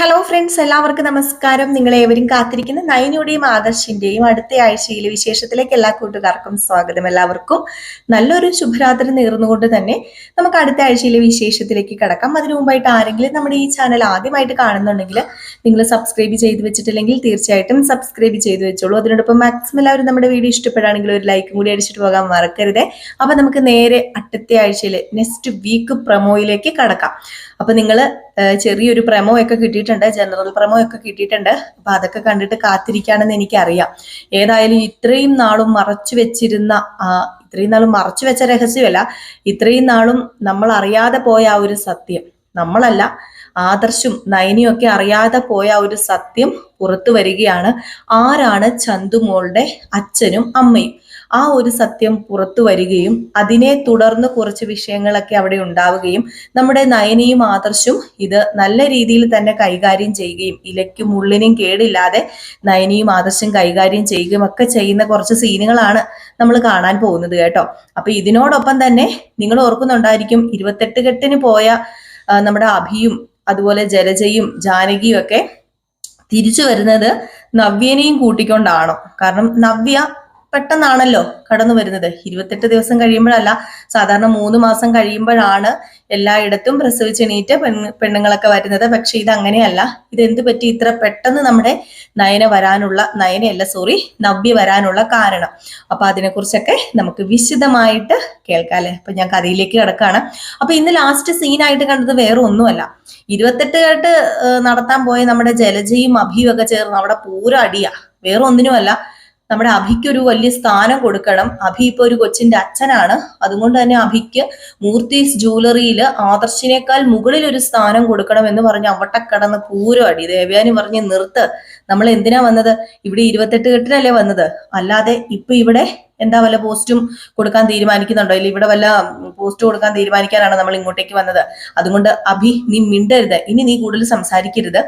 Hello friends, എല്ലാവർക്കും നമസ്കാരം. നിങ്ങളേവരും കാത്തിരിക്കുന്ന നയനയുടെയും ആദർശിന്റെയും അടുത്ത ആഴ്ചയിലെ വിശേഷത്തിലേക്ക് എല്ലാ കൂട്ടുകാർക്കും സ്വാഗതം. എല്ലാവർക്കും നല്ലൊരു ശുഭരാത്രി നേർന്നുകൊണ്ട് തന്നെ നമുക്ക് അടുത്ത ആഴ്ചയിലെ വിശേഷത്തിലേക്ക് കടക്കാം. അതിനു മുമ്പായിട്ട് ആരെങ്കിലും നമ്മുടെ ഈ ചാനൽ ആദ്യമായിട്ട് കാണുന്നുണ്ടെങ്കിൽ നിങ്ങൾ സബ്സ്ക്രൈബ് ചെയ്ത് വെച്ചിട്ടില്ലെങ്കിൽ തീർച്ചയായിട്ടും സബ്സ്ക്രൈബ് ചെയ്ത് വെച്ചോളൂ. അതിനോടൊപ്പം മാക്സിമം എല്ലാവരും നമ്മുടെ വീഡിയോ ഇഷ്ടപ്പെടുകയാണെങ്കിൽ ഒരു ലൈക്കും കൂടി അടിച്ചിട്ട് പോകാൻ മറക്കരുതേ. അപ്പൊ നമുക്ക് നേരെ അടുത്ത ആഴ്ചയിലെ നെക്സ്റ്റ് വീക്ക് പ്രൊമോയിലേക്ക് കടക്കാം. അപ്പൊ നിങ്ങൾ ചെറിയൊരു പ്രമോ ഒക്കെ കിട്ടിയിട്ടുണ്ട്, ജനറൽ പ്രമോ ഒക്കെ കിട്ടിയിട്ടുണ്ട്. അപ്പൊ അതൊക്കെ കണ്ടിട്ട് കാത്തിരിക്കുകയാണെന്ന് എനിക്കറിയാം. ഏതായാലും ഇത്രയും നാളും മറച്ചു വെച്ച രഹസ്യമല്ല, ഇത്രയും നാളും നമ്മൾ അറിയാതെ പോയ ആ ഒരു സത്യം, നമ്മളല്ല ആദർശും നയനിയും ഒക്കെ അറിയാതെ പോയ ഒരു സത്യം പുറത്തു വരികയാണ്. ആരാണ് ചന്തുമോളുടെ അച്ഛനും അമ്മയും? ആ ഒരു സത്യം പുറത്തു വരികയും അതിനെ തുടർന്ന് കുറച്ച് വിഷയങ്ങളൊക്കെ അവിടെ ഉണ്ടാവുകയും നമ്മുടെ നയനിയും ആദർശും ഇത് നല്ല രീതിയിൽ തന്നെ കൈകാര്യം ചെയ്യുകയും ഇലയ്ക്കും ഉള്ളിനും കേടില്ലാതെ നയനിയും ആദർശും കൈകാര്യം ചെയ്യുകയും ഒക്കെ ചെയ്യുന്ന കുറച്ച് സീനുകളാണ് നമ്മൾ കാണാൻ പോകുന്നത് കേട്ടോ. അപ്പൊ ഇതിനോടൊപ്പം തന്നെ നിങ്ങൾ ഓർക്കുന്നുണ്ടായിരിക്കും, 28 കെട്ടിന് പോയ നമ്മുടെ അഭിയും അതുപോലെ ജലജയും ജാനകിയും ഒക്കെ തിരിച്ചു വരുന്നത് നവ്യനെയും കൂട്ടിക്കൊണ്ടാണോ? കാരണം നവ്യ പെട്ടെന്നാണല്ലോ കടന്നു വരുന്നത്. 28 ദിവസം കഴിയുമ്പോഴല്ല, സാധാരണ 3 മാസം കഴിയുമ്പോഴാണ് എല്ലായിടത്തും പ്രസവിച്ചെണീറ്റ് പെണ്ണുങ്ങളൊക്കെ വരുന്നത്. പക്ഷെ ഇത് അങ്ങനെയല്ല. ഇതെന്ത് പറ്റി ഇത്ര പെട്ടെന്ന് നമ്മുടെ നവ്യ വരാനുള്ള കാരണം? അപ്പൊ അതിനെക്കുറിച്ചൊക്കെ നമുക്ക് വിശദമായിട്ട് കേൾക്കാം അല്ലെ. അപ്പൊ ഞാൻ കഥയിലേക്ക് കിടക്കാണ്. അപ്പൊ ഇന്ന് ലാസ്റ്റ് സീനായിട്ട് കണ്ടത് വേറെ ഒന്നുമല്ല, 28 കെട്ട് നടത്താൻ പോയ നമ്മുടെ ജലജയും അഭിയും ഒക്കെ ചേർന്ന് അവിടെ പൂരം അടിയാ. വേറെ ഒന്നിനുമല്ല, നമ്മുടെ അഭിക്ക് ഒരു വലിയ സ്ഥാനം കൊടുക്കണം. അഭി ഇപ്പൊ ഒരു കൊച്ചിന്റെ അച്ഛനാണ്. അതുകൊണ്ട് തന്നെ അഭിക്ക് മൂർത്തീസ് ജ്വല്ലറിയിൽ ആദർശിനേക്കാൾ മുകളിൽ ഒരു സ്ഥാനം കൊടുക്കണം എന്ന് പറഞ്ഞ് അവിടെ കടന്ന് പൂരം അടി. ദേവയാനി പറഞ്ഞ് നിർത്ത്, നമ്മൾ എന്തിനാ വന്നത്? ഇവിടെ 28 കെട്ടിനല്ലേ വന്നത്, അല്ലാതെ ഇപ്പൊ ഇവിടെ എന്താ വല്ല പോസ്റ്റും കൊടുക്കാൻ തീരുമാനിക്കുന്നുണ്ടോ? ഇല്ല, ഇവിടെ വല്ല പോസ്റ്റ് കൊടുക്കാൻ തീരുമാനിക്കാനാണ് നമ്മൾ ഇങ്ങോട്ടേക്ക് വന്നത്. അതുകൊണ്ട് അഭി, നീ മിണ്ടരുത്, ഇനി നീ കൂടുതൽ സംസാരിക്കരുത്.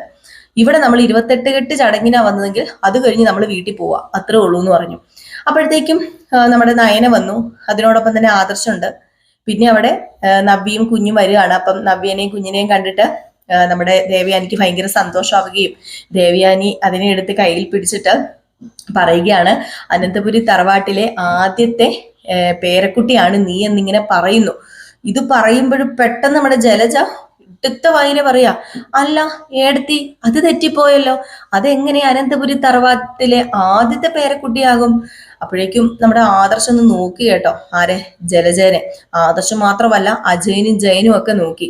ഇവിടെ നമ്മൾ 28 കെട്ട് ചടങ്ങിനാ വന്നതെങ്കിൽ അത് കഴിഞ്ഞ് നമ്മൾ വീട്ടിൽ പോവാ, അത്രേ ഉള്ളൂ എന്ന് പറഞ്ഞു. അപ്പോഴത്തേക്കും നമ്മുടെ നയന വന്നു, അതിനോടൊപ്പം തന്നെ ആദർശുണ്ട്. പിന്നെ അവിടെ നവ്യയും കുഞ്ഞും വരികയാണ്. അപ്പം നവ്യനെയും കുഞ്ഞിനെയും കണ്ടിട്ട് നമ്മുടെ ദേവയാനിക്ക് ഭയങ്കര സന്തോഷമാവുകയും ദേവയാനി അതിനെ എടുത്ത് കയ്യിൽ പിടിച്ചിട്ട് പറയുകയാണ്, അനന്തപുരി തറവാട്ടിലെ ആദ്യത്തെ പേരക്കുട്ടിയാണ് നീ എന്നിങ്ങനെ പറയുന്നു. ഇത് പറയുമ്പോഴും പെട്ടെന്ന് നമ്മുടെ ജലജ ഇട്ടത്തെ വായിലെ പറയാ, അല്ല ഏടത്തി, അത് തെറ്റിപ്പോയല്ലോ, അതെങ്ങനെ അനന്തപുരി തറവാട്ടിലെ ആദ്യത്തെ പേരക്കുട്ടിയാകും? അപ്പോഴേക്കും നമ്മുടെ ആദർശം ഒന്ന് നോക്കി കേട്ടോ. ആരെ? ജലജനെ. ആദർശം മാത്രമല്ല, അജയനും ജയനും ഒക്കെ നോക്കി.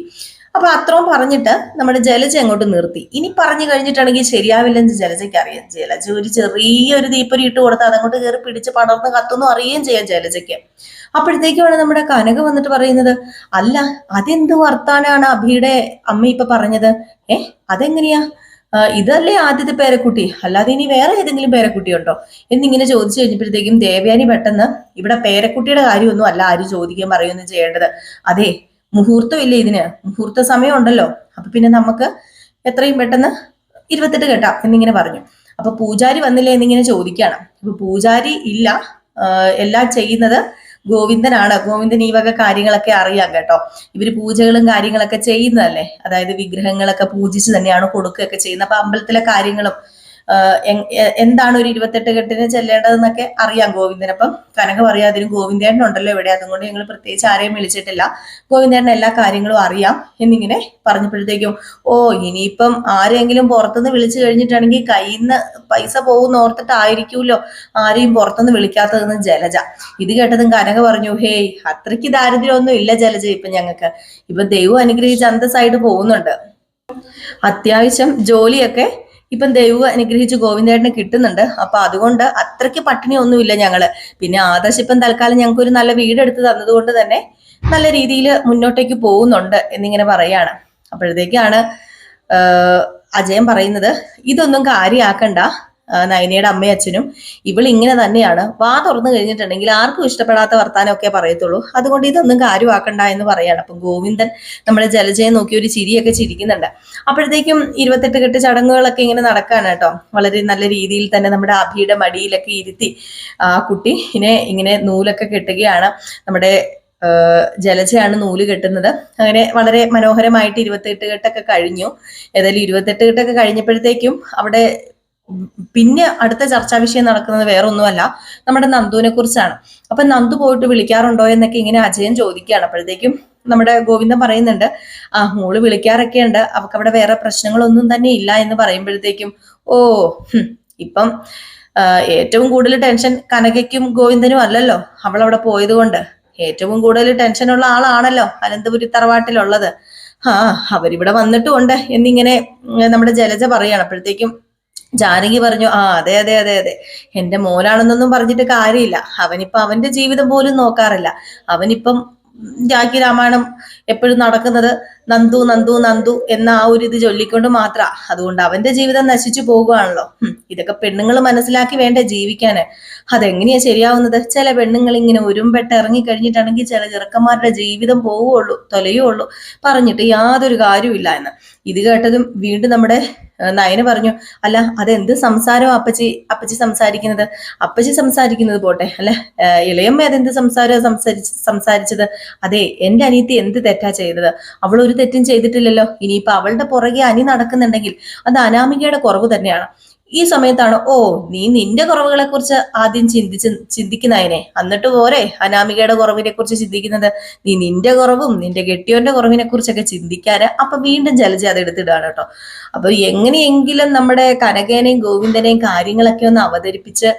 അപ്പൊ അത്രയും പറഞ്ഞിട്ട് നമ്മുടെ ജലജ അങ്ങോട്ട് നിർത്തി. ഇനി പറഞ്ഞു കഴിഞ്ഞിട്ടാണെങ്കിൽ ശരിയാവില്ലെന്ന് ജലജയ്ക്ക് അറിയാം. ജലജ ഒരു ചെറിയൊരു തീപ്പൊരി ഇട്ട് കൊടുത്ത് അതങ്ങോട്ട് കയറി പിടിച്ച് പടർന്ന് കത്തുന്നു അറിയുകയും ചെയ്യാം ജലജയ്ക്ക്. അപ്പോഴത്തേക്കുമാണ് നമ്മുടെ കനക വന്നിട്ട് പറയുന്നത്, അല്ല അതെന്ത് വർത്താനാണ് അഭിയുടെ അമ്മ ഇപ്പൊ പറഞ്ഞത്? അതെങ്ങനെയാ? ഇതല്ലേ ആദ്യത്തെ പേരക്കുട്ടി, അല്ലാതെ ഇനി വേറെ ഏതെങ്കിലും പേരക്കുട്ടി ഉണ്ടോ എന്നിങ്ങനെ ചോദിച്ചു കഴിഞ്ഞപ്പോഴത്തേക്കും ദേവയാനി പെട്ടെന്ന്, ഇവിടെ പേരക്കുട്ടിയുടെ കാര്യമൊന്നും അല്ല ആര് ചോദിക്കുകയും പറയുകയൊന്നും ചെയ്യേണ്ടത്. അതെ, മുഹൂർത്തം ഇല്ലേ ഇതിന്, മുഹൂർത്ത സമയം ഉണ്ടല്ലോ. അപ്പൊ പിന്നെ നമുക്ക് എത്രയും പെട്ടെന്ന് 28 കെട്ടാം എന്നിങ്ങനെ പറഞ്ഞു. അപ്പൊ പൂജാരി വന്നില്ലേ എന്നിങ്ങനെ ചോദിക്കുകയാണ്. അപ്പൊ പൂജാരി ഇല്ല, എല്ലാം ചെയ്യുന്നത് ഗോവിന്ദനാണ്. ഗോവിന്ദൻ ഈ വക കാര്യങ്ങളൊക്കെ അറിയാം കേട്ടോ. ഇവര് പൂജകളും കാര്യങ്ങളൊക്കെ ചെയ്യുന്നതല്ലേ, അതായത് വിഗ്രഹങ്ങളൊക്കെ പൂജിച്ച് തന്നെയാണ് കൊടുക്കുകയൊക്കെ ചെയ്യുന്നത്. അപ്പൊ അമ്പലത്തിലെ കാര്യങ്ങളും എന്താണ് ഒരു 28 കെട്ടിന് ചെല്ലേണ്ടതെന്നൊക്കെ അറിയാം ഗോവിന്ദൻ. അപ്പം കനക പറയാ, അതിന് ഗോവിന്ദേട്ടൻ ഉണ്ടല്ലോ ഇവിടെ, അതുകൊണ്ട് ഞങ്ങൾ പ്രത്യേകിച്ച് ആരെയും വിളിച്ചിട്ടില്ല, ഗോവിന്ദേട്ടൻ എല്ലാ കാര്യങ്ങളും അറിയാം എന്നിങ്ങനെ പറഞ്ഞപ്പോഴത്തേക്കും, ഓ ഇനിയിപ്പം ആരെങ്കിലും പുറത്തുനിന്ന് വിളിച്ചു കഴിഞ്ഞിട്ടാണെങ്കിൽ കയ്യിൽ നിന്ന് പൈസ പോകുന്ന ഓർത്തിട്ടായിരിക്കുമല്ലോ ആരെയും പുറത്തുനിന്ന് വിളിക്കാത്തതെന്ന് ജലജ. ഇത് കേട്ടതും കനക പറഞ്ഞു, ഹേയ് അത്രയ്ക്ക് ദാരിദ്ര്യമൊന്നും ഇല്ല ജലജ, ഇപ്പൊ ഞങ്ങൾക്ക് ഇപ്പൊ ദൈവം അനുഗ്രഹിച്ച് അന്തസ്സായിട്ട് പോകുന്നുണ്ട്. അത്യാവശ്യം ജോലിയൊക്കെ ഇപ്പം ദൈവം അനുഗ്രഹിച്ച് ഗോവിന്ദേട്ടന് കിട്ടുന്നുണ്ട്. അപ്പൊ അതുകൊണ്ട് അത്രയ്ക്ക് പട്ടിണി ഒന്നുമില്ല ഞങ്ങള്. പിന്നെ ആദർശ് ഇപ്പം തൽക്കാലം ഞങ്ങൾക്ക് ഒരു നല്ല വീടെടുത്ത് തന്നതുകൊണ്ട് തന്നെ നല്ല രീതിയിൽ മുന്നോട്ടേക്ക് പോകുന്നുണ്ട് എന്നിങ്ങനെ പറയാണ്. അപ്പോഴത്തേക്കാണ് അജയൻ പറയുന്നത്, ഇതൊന്നും കാര്യമാക്കണ്ട നയനയുടെ അമ്മയും അച്ഛനും, ഇവൾ ഇങ്ങനെ തന്നെയാണ്, വാ തുറന്നു കഴിഞ്ഞിട്ടുണ്ടെങ്കിൽ ആർക്കും ഇഷ്ടപ്പെടാത്ത വർത്താനമൊക്കെ പറയത്തുള്ളൂ, അതുകൊണ്ട് ഇതൊന്നും കാര്യമാക്കണ്ട എന്ന് പറയാണ്. അപ്പം ഗോവിന്ദൻ നമ്മുടെ ജലജയെ നോക്കി ഒരു ചിരിയൊക്കെ ചിരിക്കുന്നുണ്ട്. അപ്പോഴത്തേക്കും 28 കെട്ട് ചടങ്ങുകളൊക്കെ ഇങ്ങനെ നടക്കാണ് കേട്ടോ. വളരെ നല്ല രീതിയിൽ തന്നെ നമ്മുടെ അഭിയുടെ മടിയിലൊക്കെ ഇരുത്തി ആ കുട്ടിനെ ഇങ്ങനെ നൂലൊക്കെ കെട്ടുകയാണ്. നമ്മുടെ ജലജയാണ് നൂല് കെട്ടുന്നത്. അങ്ങനെ വളരെ മനോഹരമായിട്ട് 28 കെട്ടൊക്കെ കഴിഞ്ഞു. ഏതായാലും 28 കെട്ടൊക്കെ കഴിഞ്ഞപ്പോഴത്തേക്കും അവിടെ പിന്നെ അടുത്ത ചർച്ചാ വിഷയം നടക്കുന്നത് വേറെ ഒന്നുമല്ല, നമ്മുടെ നന്ദുവിനെ കുറിച്ചാണ്. അപ്പൊ നന്ദു പോയിട്ട് വിളിക്കാറുണ്ടോ എന്നൊക്കെ ഇങ്ങനെ അജയൻ ചോദിക്കുകയാണ്. അപ്പോഴത്തേക്കും നമ്മുടെ ഗോവിന്ദൻ പറയുന്നുണ്ട്, മോള് വിളിക്കാറൊക്കെ ഉണ്ട്, അവൾക്ക് അവിടെ വേറെ പ്രശ്നങ്ങളൊന്നും തന്നെ ഇല്ല എന്ന് പറയുമ്പോഴത്തേക്കും ഇപ്പം ഏറ്റവും കൂടുതൽ ടെൻഷൻ കനകയ്ക്കും ഗോവിന്ദനും അല്ലല്ലോ, അവൾ അവിടെ പോയത് കൊണ്ട് ഏറ്റവും കൂടുതൽ ടെൻഷനുള്ള ആളാണല്ലോ അനന്തപുരി തറവാട്ടിലുള്ളത്. അവരിവിടെ വന്നിട്ടുമുണ്ട് എന്നിങ്ങനെ നമ്മുടെ ജലജ പറയാണ്. അപ്പോഴത്തേക്കും ജാനകി പറഞ്ഞു, അതെ അതെ അതെ അതെ, എന്റെ മോനാണെന്നൊന്നും പറഞ്ഞിട്ട് കാര്യമില്ല, അവനിപ്പം അവന്റെ ജീവിതം പോലും നോക്കാറില്ല. അവനിപ്പം ജാക്കി രാമായണം എപ്പോഴും നടക്കുന്നത് നന്ദു നന്ദു നന്ദു എന്ന ആ ഒരു ഇത് ചൊല്ലിക്കൊണ്ട് മാത്ര. അതുകൊണ്ട് അവന്റെ ജീവിതം നശിച്ചു പോകുകയാണല്ലോ. ഇതൊക്കെ പെണ്ണുങ്ങൾ മനസ്സിലാക്കി വേണ്ടേ ജീവിക്കാന്. അതെങ്ങനെയാ ശരിയാവുന്നത്? ചില പെണ്ണുങ്ങൾ ഇങ്ങനെ ഒരുമ്പെട്ട് ഇറങ്ങിക്കഴിഞ്ഞിട്ടാണെങ്കിൽ ചില ചെറുക്കന്മാരുടെ ജീവിതം പോവുകയുള്ളൂ, തൊലയുള്ളൂ, പറഞ്ഞിട്ട് യാതൊരു കാര്യമില്ല എന്ന്. ഇത് കേട്ടതും വീണ്ടും നമ്മുടെ നയന പറഞ്ഞു, അല്ല അതെന്ത് സംസാരം അപ്പച്ചി സംസാരിക്കുന്നത്? അപ്പച്ചി സംസാരിക്കുന്നത് പോട്ടെ, അല്ലെ ഇളയമ്മ അതെന്ത് സംസാരിച്ചത്? അതെ, എന്റെ അനിയത്തി എന്ത് തെറ്റാ ചെയ്തത്? അവൾ ഒരു തെറ്റും ചെയ്തിട്ടില്ലല്ലോ. ഇനിയിപ്പൊ അവളുടെ പുറകെ അനി നടക്കുന്നുണ്ടെങ്കിൽ അത് അനാമികയുടെ കുറവ് തന്നെയാണ്. ഈ സമയത്താണ് നീ നിന്റെ കുറവുകളെ കുറിച്ച് ആദ്യം ചിന്തിക്കുന്നതിനെ, എന്നിട്ട് പോരെ അനാമികയുടെ കുറവിനെ കുറിച്ച് ചിന്തിക്കുന്നത്. നീ നിന്റെ കുറവും നിന്റെ കെട്ടിയോന്റെ കുറവിനെ കുറിച്ചൊക്കെ ചിന്തിക്കാന് അപ്പൊ വീണ്ടും ജലജ അത് എടുത്തിടാണ് കേട്ടോ. അപ്പൊ എങ്ങനെയെങ്കിലും നമ്മുടെ കനകേനെയും ഗോവിന്ദനെയും കാര്യങ്ങളൊക്കെ ഒന്ന് അവതരിപ്പിച്ച്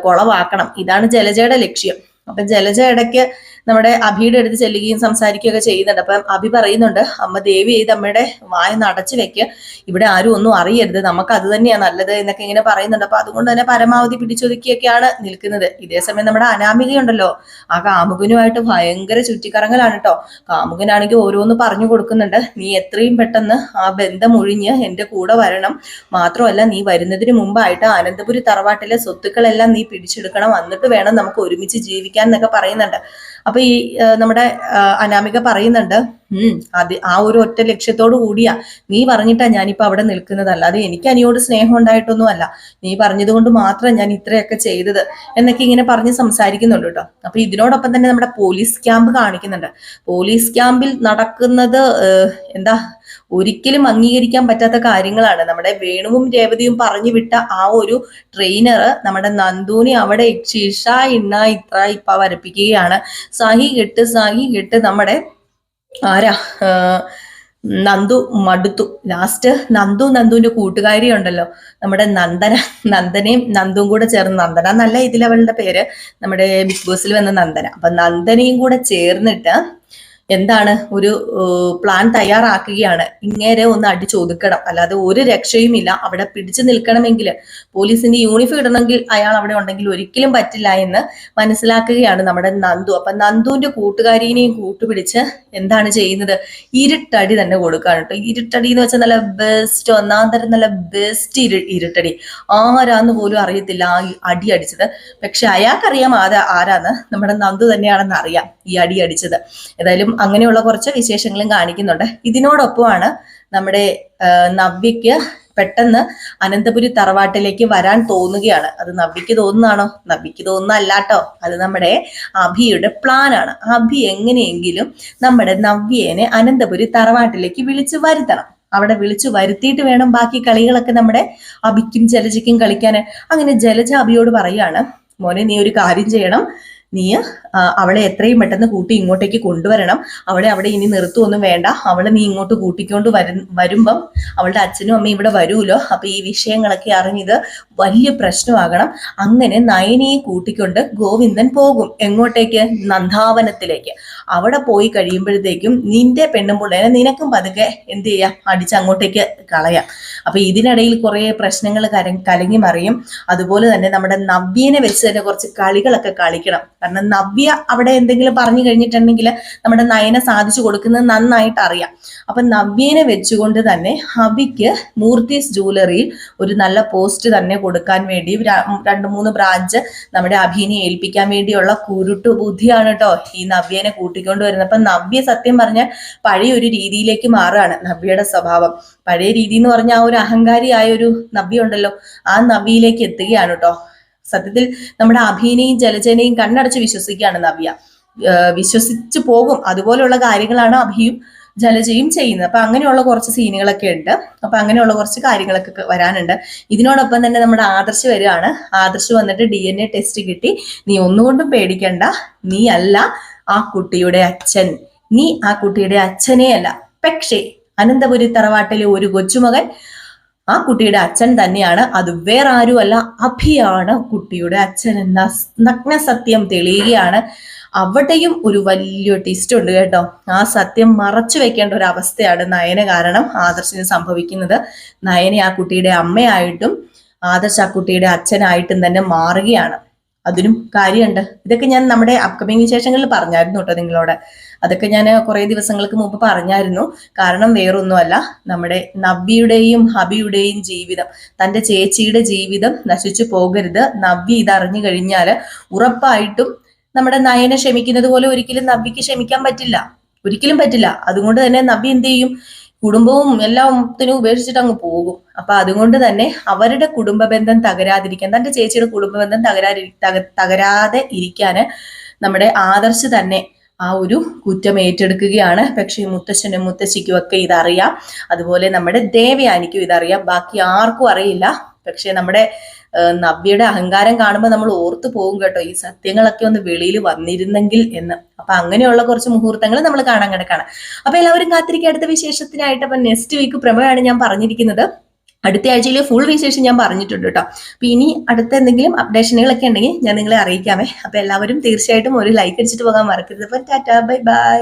കുളവാക്കണം, ഇതാണ് ജലജയുടെ ലക്ഷ്യം. അപ്പൊ ജലജ ഇടയ്ക്ക് നമ്മുടെ അഭിയുടെ അടുത്ത് ചെല്ലുകയും സംസാരിക്കുകയൊക്കെ ചെയ്യുന്നുണ്ട്. അപ്പം അഭി പറയുന്നുണ്ട്, അമ്മ ദേവി ചെയ്ത് അമ്മയുടെ വായ നടച്ചു വെക്ക്, ഇവിടെ ആരും ഒന്നും അറിയരുത്, നമുക്ക് അത് തന്നെയാണ് നല്ലത് എന്നൊക്കെ ഇങ്ങനെ പറയുന്നുണ്ട്. അപ്പൊ അതുകൊണ്ട് തന്നെ പരമാവധി പിടിച്ചൊതുക്കിയൊക്കെയാണ് നിൽക്കുന്നത്. ഇതേസമയം നമ്മുടെ അനാമികയുണ്ടല്ലോ, ആ കാമുകനുമായിട്ട് ഭയങ്കര ചുറ്റിക്കറങ്ങലാണ് കേട്ടോ. കാമുകനാണെങ്കിൽ ഓരോന്ന് പറഞ്ഞു കൊടുക്കുന്നുണ്ട്, നീ എത്രയും പെട്ടെന്ന് ആ ബന്ധം ഒഴിഞ്ഞ് എന്റെ കൂടെ വരണം, മാത്രമല്ല നീ വരുന്നതിന് മുമ്പായിട്ട് അനന്തപുരി തറവാട്ടിലെ സ്വത്തുക്കളെല്ലാം നീ പിടിച്ചെടുക്കണം, എന്നിട്ട് വേണം നമുക്ക് ഒരുമിച്ച് ജീവിക്കാൻ എന്നൊക്കെ പറയുന്നുണ്ട്. അപ്പൊ ഈ നമ്മുടെ അനാമിക പറയുന്നുണ്ട്, ആ ഒരു ഒറ്റ ലക്ഷ്യത്തോടു കൂടിയാ നീ പറഞ്ഞിട്ടാ ഞാനിപ്പോ അവിടെ നിൽക്കുന്നത്, അല്ലാതെ എനിക്ക് അനിയോട് സ്നേഹം ഉണ്ടായിട്ടൊന്നും അല്ല, നീ പറഞ്ഞത് കൊണ്ട് മാത്രം ഞാൻ ഇത്രയൊക്കെ ചെയ്തത് എന്നൊക്കെ ഇങ്ങനെ പറഞ്ഞ് സംസാരിക്കുന്നുണ്ട് കേട്ടോ. അപ്പൊ ഇതിനോടൊപ്പം തന്നെ നമ്മുടെ പോലീസ് ക്യാമ്പ് കാണിക്കുന്നുണ്ട്. പോലീസ് ക്യാമ്പിൽ നടക്കുന്നത് എന്താ ഒരിക്കലും അംഗീകരിക്കാൻ പറ്റാത്ത കാര്യങ്ങളാണ്. നമ്മുടെ വേണുവും രേവതിയും പറഞ്ഞു വിട്ട ആ ഒരു ട്രെയിനർ നമ്മുടെ നന്ദുവിനെ അവിടെ ശിഷ ഇപ്പ വരപ്പിക്കുകയാണ്. സഹി കെട്ട് നമ്മുടെ ആരാ നന്ദു മടുത്തു. ലാസ്റ്റ് നന്ദുവിന്റെ കൂട്ടുകാരി ഉണ്ടല്ലോ, നമ്മുടെ നന്ദനയും നന്ദുവും കൂടെ ചേർന്ന്, നന്ദന എന്നല്ല ഇതിലവളുടെ പേര്, നമ്മുടെ ബിഗ് ബോസിൽ വന്ന നന്ദന. അപ്പൊ നന്ദനയും കൂടെ ചേർന്നിട്ട് എന്താണ് ഒരു പ്ലാൻ തയ്യാറാക്കുകയാണ്. ഇങ്ങനെ ഒന്ന് അടിച്ചൊതുക്കണം, അല്ലാതെ ഒരു രക്ഷയുമില്ല. അവിടെ പിടിച്ചു നിൽക്കണമെങ്കിൽ പോലീസിന്റെ യൂണിഫോം ഇടണമെങ്കിൽ അയാൾ അവിടെ ഉണ്ടെങ്കിൽ ഒരിക്കലും പറ്റില്ല എന്ന് മനസ്സിലാക്കുകയാണ് നമ്മുടെ നന്ദു. അപ്പൊ നന്ദുവിന്റെ കൂട്ടുകാരിനെയും കൂട്ടുപിടിച്ച് എന്താണ് ചെയ്യുന്നത്, ഇരുട്ടടി തന്നെ കൊടുക്കാണ് കേട്ടോ. ഇരുട്ടടി എന്ന് വെച്ചാൽ നല്ല ബെസ്റ്റ്, ഒന്നാം തരം നല്ല ബെസ്റ്റ് ഇരുട്ടടി. ആരാന്ന് പോലും അറിയത്തില്ല ആ അടി അടിച്ചത്. പക്ഷെ അയാൾക്കറിയാം ആരാന്ന്, നമ്മുടെ നന്ദു തന്നെയാണെന്ന് അറിയാം ഈ അടി അടിച്ചത്. ഏതായാലും അങ്ങനെയുള്ള കുറച്ച് വിശേഷങ്ങളും കാണിക്കുന്നുണ്ട്. ഇതിനോടൊപ്പമാണ് നമ്മുടെ നവ്യക്ക് പെട്ടെന്ന് അനന്തപുരി തറവാട്ടിലേക്ക് വരാൻ തോന്നുകയാണ്. അത് നവ്യക്ക് തോന്നുന്നതാണോ? നവ്യക്ക് തോന്നുന്നല്ലാട്ടോ, അത് നമ്മുടെ അഭിയുടെ പ്ലാനാണ്. അഭി എങ്ങനെയെങ്കിലും നമ്മുടെ നവ്യേനെ അനന്തപുരി തറവാട്ടിലേക്ക് വിളിച്ചു വരുത്തണം. അവിടെ വിളിച്ചു വരുത്തിയിട്ട് വേണം ബാക്കി കളികളൊക്കെ നമ്മുടെ അഭിക്കും ജലജയ്ക്കും കളിക്കാൻ. അങ്ങനെ ജലജ അഭിയോട് പറയാണ്, മോനെ നീ ഒരു കാര്യം ചെയ്യണം, നീ അവളെ എത്രയും പെട്ടെന്ന് കൂട്ടി ഇങ്ങോട്ടേക്ക് കൊണ്ടുവരണം. അവളെ അവിടെ ഇനി നിർത്തുമൊന്നും വേണ്ട, അവളെ നീ ഇങ്ങോട്ട് കൂട്ടിക്കൊണ്ട് വരുമ്പം അവളുടെ അച്ഛനും അമ്മയും ഇവിടെ വരുമല്ലോ, അപ്പൊ ഈ വിഷയങ്ങളൊക്കെ അറിഞ്ഞത് വലിയ പ്രശ്നമാകണം. അങ്ങനെ നയനയെ കൂട്ടിക്കൊണ്ട് ഗോവിന്ദൻ പോകും. എങ്ങോട്ടേക്ക്? നന്ദാവനത്തിലേക്ക്. അവിടെ പോയി കഴിയുമ്പോഴത്തേക്കും നിന്റെ പെണ്ണുമ്പിള്ളേനെ നിനക്കും പതുക്കെ എന്ത് ചെയ്യാം, അടിച്ച് അങ്ങോട്ടേക്ക് കളയാം. അപ്പൊ ഇതിനിടയിൽ കുറെ പ്രശ്നങ്ങൾ കലങ്ങി മറിയും. അതുപോലെ തന്നെ നമ്മുടെ നവ്യനെ വെച്ച് തന്നെ കുറച്ച് കളികളൊക്കെ കളിക്കണം. കാരണം നവ്യ അവിടെ എന്തെങ്കിലും പറഞ്ഞു കഴിഞ്ഞിട്ടുണ്ടെങ്കിൽ നമ്മുടെ നയനെ സാധിച്ചു കൊടുക്കുന്നത് നന്നായിട്ട് അറിയാം. അപ്പൊ നവ്യനെ വെച്ചുകൊണ്ട് തന്നെ അഭിക്ക് മൂർത്തീസ് ജ്വല്ലറിയിൽ ഒരു നല്ല പോസ്റ്റ് തന്നെ കൊടുക്കാൻ വേണ്ടി 2-3 ബ്രാഞ്ച് നമ്മുടെ അഭിനെ ഏൽപ്പിക്കാൻ വേണ്ടിയുള്ള കുരുട്ടു ബുദ്ധിയാണ് കേട്ടോ ഈ നവ്യനെ കൂട്ടിക്കൊണ്ട് വരുന്നത്. അപ്പൊ നവ്യ സത്യം പറഞ്ഞാൽ പഴയ ഒരു രീതിയിലേക്ക് മാറുകയാണ്. നവ്യയുടെ സ്വഭാവം പഴയ രീതി എന്ന് പറഞ്ഞാൽ ആ ഒരു അഹങ്കാരിയായ ഒരു നവ്യ ഉണ്ടല്ലോ, ആ നവ്യയിലേക്ക് എത്തുകയാണ് കേട്ടോ. സത്യത്തിൽ നമ്മുടെ അഭിനെയും ജലജനെയും കണ്ണടച്ച് വിശ്വസിക്കുകയാണ് നവ്യ. വിശ്വസിച്ചു പോകും. അതുപോലെയുള്ള കാര്യങ്ങളാണ് അഭിയും ജലജയും ചെയ്യുന്നത്. അപ്പൊ അങ്ങനെയുള്ള കുറച്ച് സീനുകളൊക്കെ ഉണ്ട്. അപ്പൊ അങ്ങനെയുള്ള കുറച്ച് കാര്യങ്ങളൊക്കെ വരാനുണ്ട്. ഇതിനോടൊപ്പം തന്നെ നമ്മുടെ ആദർശ് വരികയാണ്. ആദർശ് വന്നിട്ട് DNA ടെസ്റ്റ് കിട്ടി, നീ ഒന്നുകൊണ്ടും പേടിക്കണ്ട, നീ അല്ല ആ കുട്ടിയുടെ അച്ഛൻ, നീ ആ കുട്ടിയുടെ അച്ഛനേ അല്ല, പക്ഷേ അനന്തപുരി തറവാട്ടിലെ ഒരു കൊച്ചുമകൻ ആ കുട്ടിയുടെ അച്ഛൻ തന്നെയാണ്, അത് വേറെ ആരുമല്ല, അഭിയാണ് കുട്ടിയുടെ അച്ഛൻ എന്ന നഗ്ന സത്യം തെളിയുകയാണ്. അവിടെയും ഒരു വലിയ ട്വിസ്റ്റ് ഉണ്ട് കേട്ടോ. ആ സത്യം മറച്ചു വെക്കേണ്ട ഒരു അവസ്ഥയാണ് നയന കാരണം ആദർശിന് സംഭവിക്കുന്നത്. നയനെ ആ കുട്ടിയുടെ അമ്മയായിട്ടും ആദർശ് ആ കുട്ടിയുടെ അച്ഛനായിട്ടും തന്നെ മാറുകയാണ്. അതിനും കാര്യമുണ്ട്. ഇതൊക്കെ ഞാൻ നമ്മുടെ അപ്കമിങ് വിശേഷങ്ങളിൽ പറഞ്ഞായിരുന്നു കേട്ടോ നിങ്ങളോട്. അതൊക്കെ ഞാൻ കുറെ ദിവസങ്ങൾക്ക് മുമ്പ് പറഞ്ഞായിരുന്നു. കാരണം വേറൊന്നുമല്ല, നമ്മുടെ നവ്യയുടെയും ഹബിയുടെയും ജീവിതം, തന്റെ ചേച്ചിയുടെ ജീവിതം നശിച്ചു പോകരുത്. നവ്യ ഇതറിഞ്ഞു കഴിഞ്ഞാൽ ഉറപ്പായിട്ടും നമ്മുടെ നയനെ ക്ഷമിക്കുന്നത് പോലെ ഒരിക്കലും നവ്യക്ക് ക്ഷമിക്കാൻ പറ്റില്ല, ഒരിക്കലും പറ്റില്ല. അതുകൊണ്ട് തന്നെ നവ്യ എന്ത് ചെയ്യും, കുടുംബവും എല്ലാത്തിനും ഉപേക്ഷിച്ചിട്ട് അങ്ങ് പോകും. അപ്പൊ അതുകൊണ്ട് തന്നെ അവരുടെ കുടുംബ ബന്ധം തകരാതിരിക്കാൻ, തന്റെ ചേച്ചിയുടെ കുടുംബ ബന്ധം തകരാതെ ഇരിക്കാന് നമ്മുടെ ആദർശ് തന്നെ ആ ഒരു കുറ്റം ഏറ്റെടുക്കുകയാണ്. പക്ഷേ മുത്തശ്ശനും മുത്തശ്ശിക്കും ഒക്കെ ഇതറിയാം, അതുപോലെ നമ്മുടെ ദേവയാനിക്കും ഇതറിയാം, ബാക്കി ആർക്കും അറിയില്ല. പക്ഷെ നമ്മുടെ നവ്യയുടെ അഹങ്കാരം കാണുമ്പോൾ നമ്മൾ ഓർത്തു പോകും കേട്ടോ, ഈ സത്യങ്ങളൊക്കെ ഒന്ന് വെളിയിൽ വന്നിരുന്നെങ്കിൽ എന്ന്. അപ്പൊ അങ്ങനെയുള്ള കുറച്ച് മുഹൂർത്തങ്ങൾ നമ്മൾ കാണാൻ കിടക്കാണ്. അപ്പൊ എല്ലാവരും കാത്തിരിക്കുക അടുത്ത വിശേഷത്തിനായിട്ട്. അപ്പൊ നെക്സ്റ്റ് വീക്ക് പ്രമേയമാണ് ഞാൻ പറഞ്ഞിരിക്കുന്നത്. അടുത്ത ആഴ്ചയിലെ ഫുൾ വിശേഷം ഞാൻ പറഞ്ഞിട്ടുണ്ട് കേട്ടോ. അപ്പൊ ഇനി അടുത്ത എന്തെങ്കിലും അപ്ഡേഷനുകളൊക്കെ ഉണ്ടെങ്കിൽ ഞാൻ നിങ്ങളെ അറിയിക്കാമേ. അപ്പൊ എല്ലാവരും തീർച്ചയായിട്ടും ഒരു ലൈക്ക് അടിച്ചിട്ട് പോകാൻ മറക്കരുത്. അപ്പൊ ടാറ്റാ, ബൈ ബൈ.